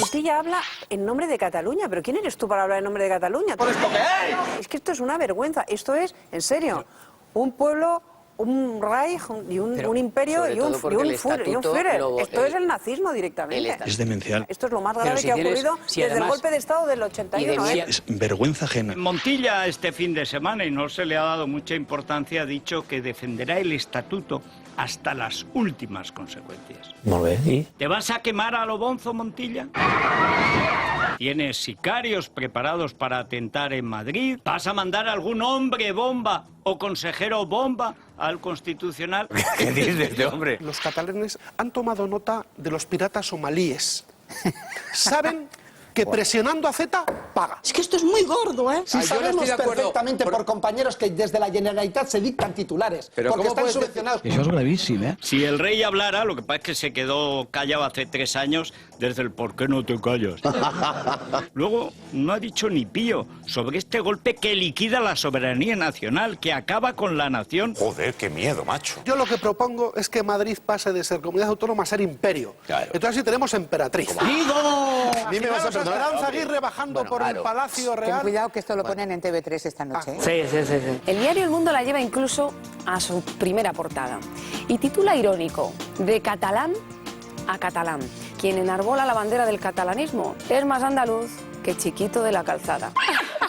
Montilla habla en nombre de Cataluña, pero ¿quién eres tú para hablar en nombre de Cataluña? Por esto que hay. Es que esto es una vergüenza, esto es, en serio, un pueblo, un Reich y un imperio y un Führer. Esto es el nazismo directamente. Es demencial. Esto es lo más grave que ha ocurrido desde el golpe de Estado del 81. Es vergüenza ajena. Montilla este fin de semana, y no se le ha dado mucha importancia, ha dicho que defenderá el estatuto hasta las últimas consecuencias. Molt bé, i? ¿Te vas a quemar a lo bonzo, Montilla? ¿Tienes sicarios preparados para atentar en Madrid? ¿Vas a mandar algún hombre bomba o consejero bomba al Constitucional? ¿Qué dices este hombre? Los catalanes han tomado nota de los piratas somalíes. Saben que presionando a Z paga. Es que esto es muy gordo, ¿eh? Sí, sabemos perfectamente por compañeros que desde la Generalitat se dictan titulares, Pero porque ¿cómo están puedes subvencionados. Eso es gravísimo, ¿eh? Si el rey hablara, lo que pasa es que se quedó callado hace 3 años desde el ¿por qué no te callas? Luego no ha dicho ni pío sobre este golpe que liquida la soberanía nacional, que acaba con la nación. Joder, qué miedo, macho. Yo lo que propongo es que Madrid pase de ser comunidad autónoma a ser imperio. Claro. Entonces sí tenemos emperatriz. ¡Digo! A mí me vas a perdonar. Esperanza Aguirre bajando por el Palacio Ten Real. cuidado que esto lo ponen en TV3 esta noche. Sí. El diario El Mundo la lleva incluso a su primera portada y titula irónico, de catalán a catalán. Quien enarbola la bandera del catalanismo es más andaluz que Chiquito de la Calzada.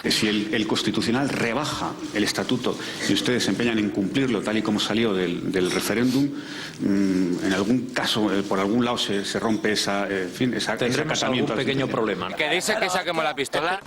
Si el Constitucional rebaja el estatuto y ustedes se empeñan en cumplirlo tal y como salió del referéndum, en algún caso, por algún lado se rompe ese Tendremos acatamiento algún al pequeño Constitucional. problema. Que dice que saquemos la pistola.